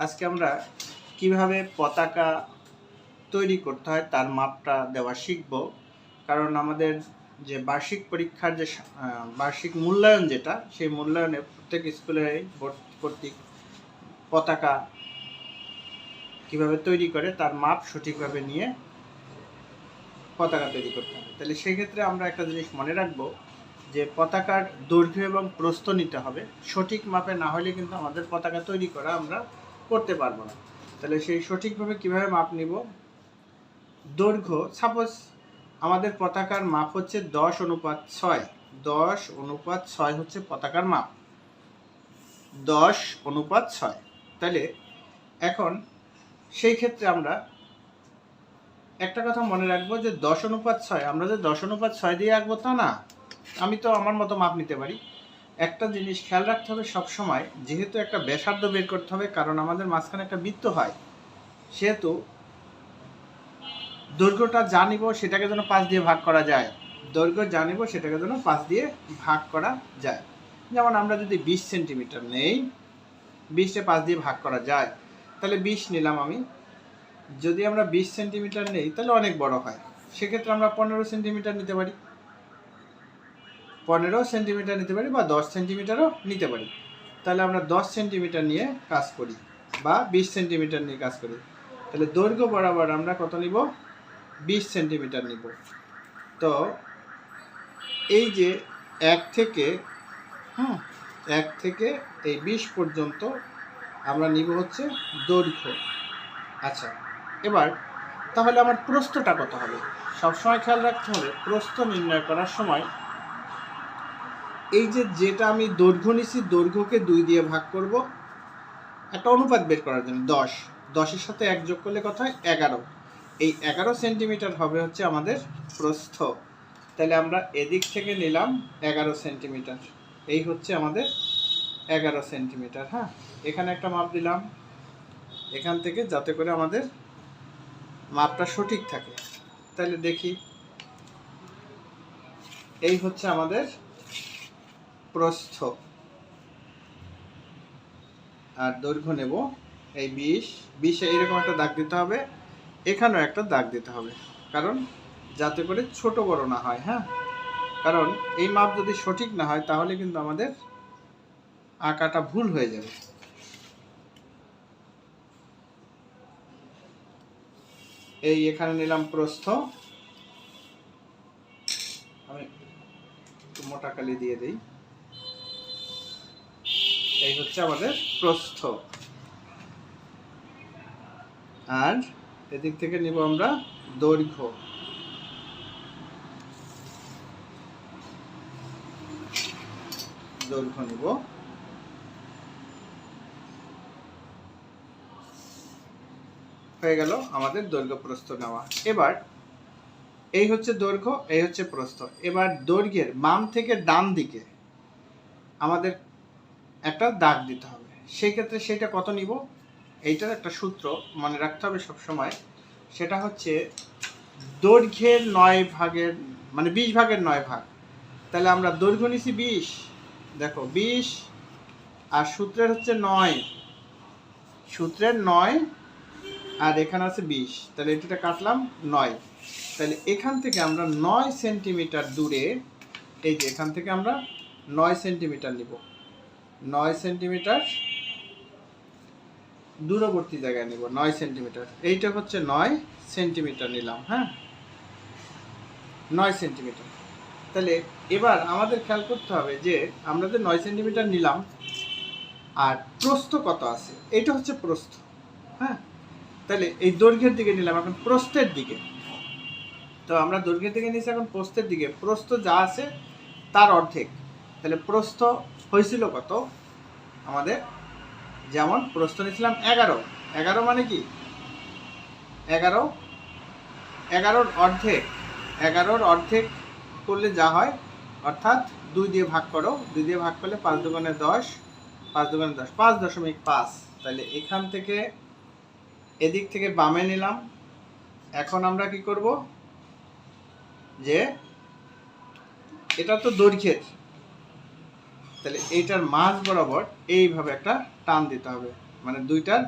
আজকে আমরা কিভাবে পতাকা তৈরি করতে হয় তার মাপটা দেওয়া শিখব। কারণ আমাদের যে বার্ষিক পরীক্ষার যে বার্ষিক মূল্যায়ন যেটা, সেই মূল্যায়নে প্রত্যেক স্কুলে বোর্ড কর্তৃক পতাকা কিভাবে তৈরি করে তার মাপ সঠিকভাবে নিয়ে পতাকা তৈরি করতে হবে। তাহলে সেই ক্ষেত্রে আমরা একটা জিনিস মনে রাখবো যে পতাকার দৈর্ঘ্য এবং প্রস্থ নিতে হবে। সঠিক মাপে না হলে কিন্তু আমাদের পতাকা তৈরি করা আমরা করতে পারবো না। তাহলে সেই সঠিকভাবে কিভাবে মাপ নিব? দৈর্ঘ্য, সাপোজ আমাদের পতাকার মাপ হচ্ছে 10:6। 10:6 হচ্ছে পতাকার মাপ, 10:6। তাহলে এখন সেই ক্ষেত্রে আমরা একটা কথা মনে রাখবো যে 10:6 আমরা যে 10:6 দিয়ে আঁকবো তা না, আমি তো আমার মতো মাপ নিতে পারি। একটা জিনিস খেয়াল রাখতে হবে সবসময়, যেহেতু একটা ব্যাসার্ধ বের করতে হবে, কারণ আমাদের মাঝখানে একটা বৃত্ত হয়, সেহেতু দৈর্ঘ্যটা জানিব সেটাকে যেন 5 দিয়ে ভাগ করা যায়। দৈর্ঘ্য জানিব সেটাকে যেন 5 দিয়ে ভাগ করা যায়। যেমন আমরা যদি 20 সেন্টিমিটার নেই, 20-কে 5 দিয়ে ভাগ করা যায়, তাহলে 20 নিলাম আমি। যদি আমরা 20 সেন্টিমিটার নেই তাহলে অনেক বড় হয়, সেক্ষেত্রে আমরা 15 সেন্টিমিটার নিতে পারি, 15 সেন্টিমিটার নিতে পারি, বা 10 সেন্টিমিটারও নিতে পারি। তাহলে আমরা 10 সেন্টিমিটার নিয়ে কাজ করি বা 20 সেন্টিমিটার নিয়ে কাজ করি। তাহলে দৈর্ঘ্য বরাবর আমরা কত নিব? 20 সেন্টিমিটার নিব। তো এই যে 1 থেকে 1 থেকে এই 20 পর্যন্ত আমরা নিব হচ্ছে দৈর্ঘ্য। আচ্ছা, এবার তাহলে আমার প্রস্থটা কত হবে? সবসময় খেয়াল রাখতে হবে প্রস্থ নির্ণয় করার সময় এই যে যেটা আমি দৈর্ঘ্য নিছি, দৈর্ঘ্যকে 2 দিয়ে ভাগ করব একটা অনুপাত বের করার জন্য। 10-এর সাথে 1 যোগ করলে কত হয়? 11। এই 11 সেন্টিমিটার হবে হচ্ছে আমাদের প্রস্থ। তাহলে আমরা এদিক থেকে নিলাম 11 সেন্টিমিটার, এই হচ্ছে আমাদের 11 সেন্টিমিটার। হ্যাঁ, এখানে একটা মাপ দিলাম এখান থেকে, যাতে করে আমাদের মাপটা সঠিক থাকে। তাহলে দেখি, এই হচ্ছে আমাদের প্রস্থ, আর দৈর্ঘ্য নেব এই 20-20-এ এরকম একটা দাগ দিতে হবে, এখানেও একটা দাগ দিতে হবে, কারণ যাতে করে ছোট বড় না হয়। হ্যাঁ, কারণ এই মাপ যদি সঠিক না হয় তাহলে কিন্তু আমাদের আঁকাটা ভুল হয়ে যাবে। এই এখানে নিলাম প্রস্থ, আমি একটু মোটা কালি দিয়ে দিই। এই হচ্ছে আমাদের প্রস্থ, আর এদিক থেকে নিব আমরা দৈর্ঘ্য। দৈর্ঘ্য নিব, হয়ে গেল আমাদের দৈর্ঘ্য প্রস্থ নেওয়া। এবার এই হচ্ছে দৈর্ঘ্য, এই হচ্ছে প্রস্থ। এবার দৈর্ঘ্যের বাম থেকে ডান দিকে আমাদের একটা দাগ দিতে হবে। সেই ক্ষেত্রে সেটা কত নিব? এইটার একটা সূত্র মনে রাখতে হবে সবসময়, সেটা হচ্ছে দৈর্ঘ্যের 9 ভাগের, মানে 20 ভাগের 9 ভাগ। তাহলে আমরা দৈর্ঘ্য নিছি 20, দেখো 20, আর সূত্রের হচ্ছে 9, সূত্রের 9, আর এখানে আছে 20, তাহলে এটা কাটলাম 9। তাহলে এখান থেকে আমরা 9 সেন্টিমিটার দূরে, এই যে এখান থেকে আমরা 9 সেন্টিমিটার নিব, 9 সেন্টিমিটার দূরবর্তী জায়গায় নিব 9 সেন্টিমিটার। এইটা হচ্ছে 9 সেন্টিমিটার নিলাম। হ্যাঁ, 9 সেন্টিমিটার। তাহলে এবার আমাদের খেয়াল করতে হবে যে আমরা যে 9 সেন্টিমিটার নিলাম, আর প্রস্থ কত আছে, এইটা হচ্ছে প্রস্থ। হ্যাঁ, তাহলে এই দৈর্ঘ্যের দিকে নিলাম, এখন প্রস্থের দিকে। তো আমরা দৈর্ঘ্যের দিকে নিয়েছি, এখন প্রস্থের দিকে। প্রস্থ যা আছে তার অর্ধেক। তাহলে প্রস্থ হয়েছিল কত আমাদের? যেমন প্রস্থ নিয়েছিলাম 11। 11 মানে কি? 11-11-র অর্ধেক। 11-র অর্ধেক করলে যা হয়, অর্থাৎ 2 দিয়ে ভাগ করো, 2 দিয়ে ভাগ করলে 5 দুগুণে 10, 5 দুগুণে 10, 5.5। তাহলে এখান থেকে এদিক থেকে বামে নিলাম। এখন আমরা কি করব, যে এটা তো দৈর্ঘ্যের, তাহলে এইটার মাঝ বরাবর এইভাবে একটা টান দিতে হবে। মানে দুইটার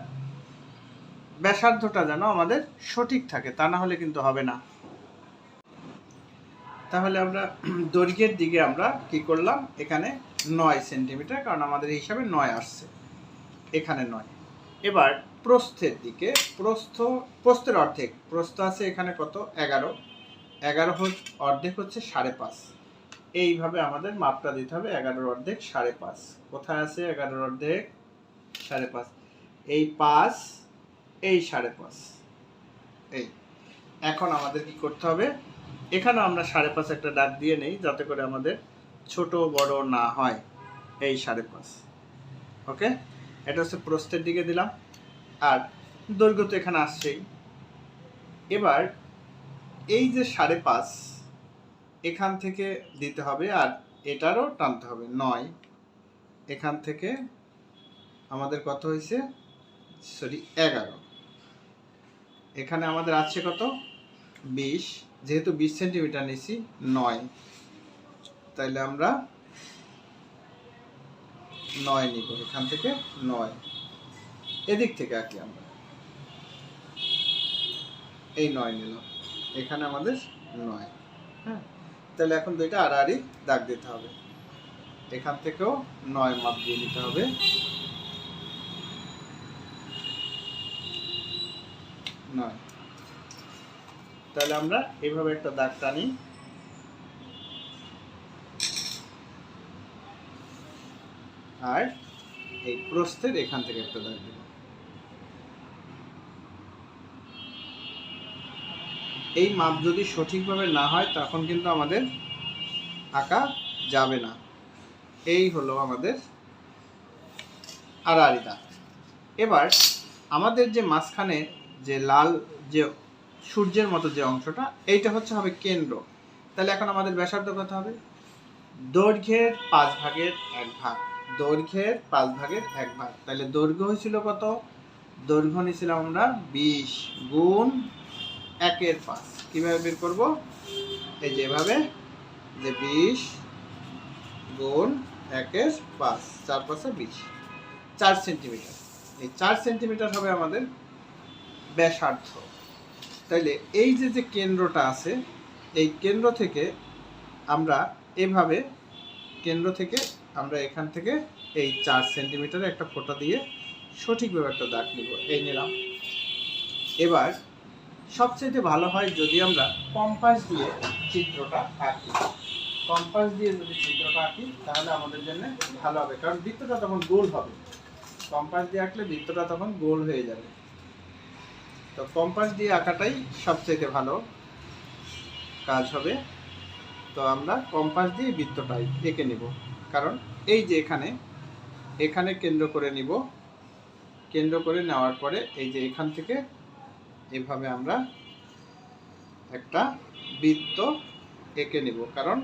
ব্যাসার্ধটা যেন আমাদের সঠিক থাকে, তা না হলে কিন্তু হবে না। তাহলে আমরা দৈর্ঘ্যের দিকে আমরা কি করলাম, এখানে 9 সেন্টিমিটার, কারণ আমাদের হিসাবে 9 আসছে, এখানে 9। এবার প্রস্থের দিকে, প্রস্থের অর্ধেক, প্রস্থ আছে এখানে কত, 11, 11 অর্ধেক হচ্ছে 5.5। এইভাবে আমাদের মাপটা দিতে হবে, 11 অর্ধেক 5.5। কোথায় আছে 11 অর্ধেক 5.5? এই 5, এই 5.5, এই। এখন আমাদের কি করতে হবে, এখানে আমরা 5.5 একটা দাগ দিয়ে নেই, যাতে করে আমাদের ছোট বড় না হয়। এই 5.5, ওকে। এটা হচ্ছে প্রস্থের দিকে দিলাম, আর দৈর্ঘ্য তো এখানে আসছেই। এবার এই যে 5.5 এখান থেকে দিতে হবে, আর এটারও টানতে হবে 9। এখান থেকে আমাদের কত হয়েছে, 11। এখানে আমাদের আছে কত, 20। যেহেতু 20 সেন্টিমিটার নিছি, 9, তাইলে আমরা 9 নিব। এখান থেকে 9, এদিক থেকে আঁকি আমরা, এই 9 নিলাম, এখানে আমাদের 9। হ্যাঁ, তাহলে এখন দুইটা আড়াআড়ি দাগ দিতে হবে। এখান থেকেও 9 মাপ দিয়ে নিতে হবে। তাহলে আমরা এইভাবে একটা দাগ টানি, আর এই প্রস্থের এখান থেকে একটা দাগ দিব। এই মাপ যদি সঠিকভাবে না হয় তখন কিন্তু আমাদের আঁকা যাবে না। এই হলো আমাদের আড়াআড়ি দাগ। এবার আমাদের যে মাঝখানে যে লাল যে সূর্যের মতো যে অংশটা, এইটা হবে কেন্দ্র। তাহলে এখন আমাদের ব্যাসার্ধ কত হবে, দৈর্ঘ্যের 5 ভাগের 1 ভাগ, দৈর্ঘ্যের 5 ভাগের 1 ভাগ। তাহলে দৈর্ঘ্য হয়েছিল কত, দৈর্ঘ্য নিয়েছিলাম আমরা 20 গুণ 1/5। কিভাবে বের করব, এই যে এভাবে, যে 20 গুণ 1/5, 4 5 20, 4 সেন্টিমিটার। এই 4 সেন্টিমিটার হবে আমাদের ব্যাসার্ধ। তাইলে এই যে কেন্দ্রটা আছে, এই কেন্দ্র থেকে আমরা এভাবে, কেন্দ্র থেকে আমরা এখান থেকে এই 4 সেন্টিমিটারে একটা ফোঁটা দিয়ে সঠিকভাবে একটা দাগ নিব। এই নিলাম। এবার সবচেয়ে ভালো হয় যদি আমরা কম্পাস দিয়ে চিত্রটা আঁকি। কম্পাস দিয়ে যদি চিত্রটা আঁকি তাহলে আমাদের জন্য ভালো হবে, কারণ বৃত্তটা তখন গোল হবে। কম্পাস দিয়ে আঁকলে বৃত্তটা তখন গোল হয়ে যাবে। তো কম্পাস দিয়ে আঁকাটাই সবচেয়ে ভালো কাজ হবে। তো আমরা কম্পাস দিয়ে বৃত্তটাই এঁকে নিব, কারণ এই যে এখানে কেন্দ্র করে নিব। কেন্দ্র করে নেওয়ার পরে এই যে এখান থেকে এভাবে আমরা একটা বৃত্ত এঁকে নিব, কারণ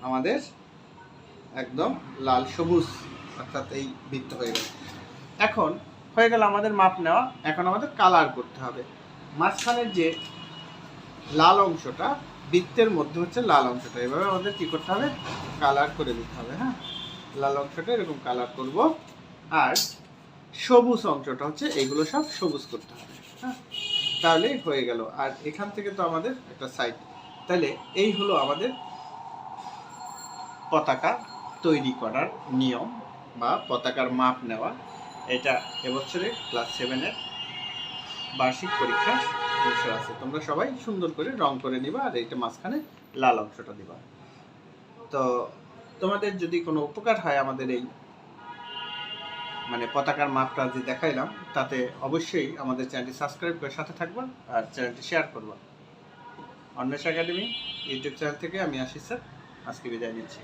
আমাদের একদম লাল সবুজ, অর্থাৎ এই বৃত্ত হয়ে গেল। এখন হয়ে গেল আমাদের মাপ নেওয়া। এখন আমাদের কালার করতে হবে। মাঝখানের যে লাল অংশটা, বৃত্তের মধ্যে হচ্ছে লাল অংশটা, এভাবে আমাদের কি করতে হবে, কালার করে দিতে হবে। হ্যাঁ, লাল অংশটা এরকম কালার করব, আর সবুজ অংশটা হচ্ছে এগুলো সব সবুজ করতে হবে। হ্যাঁ, তাহলে হয়ে গেল। আর এখান থেকে তো আমাদের একটা সাইড। তাহলে এই হলো আমাদের পতাকা তৈরি করার নিয়ম বা পতাকার মাপ নেওয়া। এটা এবছরে ক্লাস 7-এর বার্ষিক পরীক্ষার বিষয় আছে। তোমরা সবাই সুন্দর করে রং করে নিবা, আর এইটা মাঝখানে লাল অংশটা দিবা। তো তোমাদের যদি কোনো উপকার হয় আমাদের এই পতাকার মাপটা যে দেখাইলাম, তাতে অবশ্যই আমাদের চ্যানেলটি সাবস্ক্রাইব করে সাথে থাকবা, আর চ্যানেলটি শেয়ার করবা। অন্বেষা একাডেমি ইউটিউব চ্যানেল থেকে আমি আশিস স্যার আজকে বিদায় নিচ্ছি।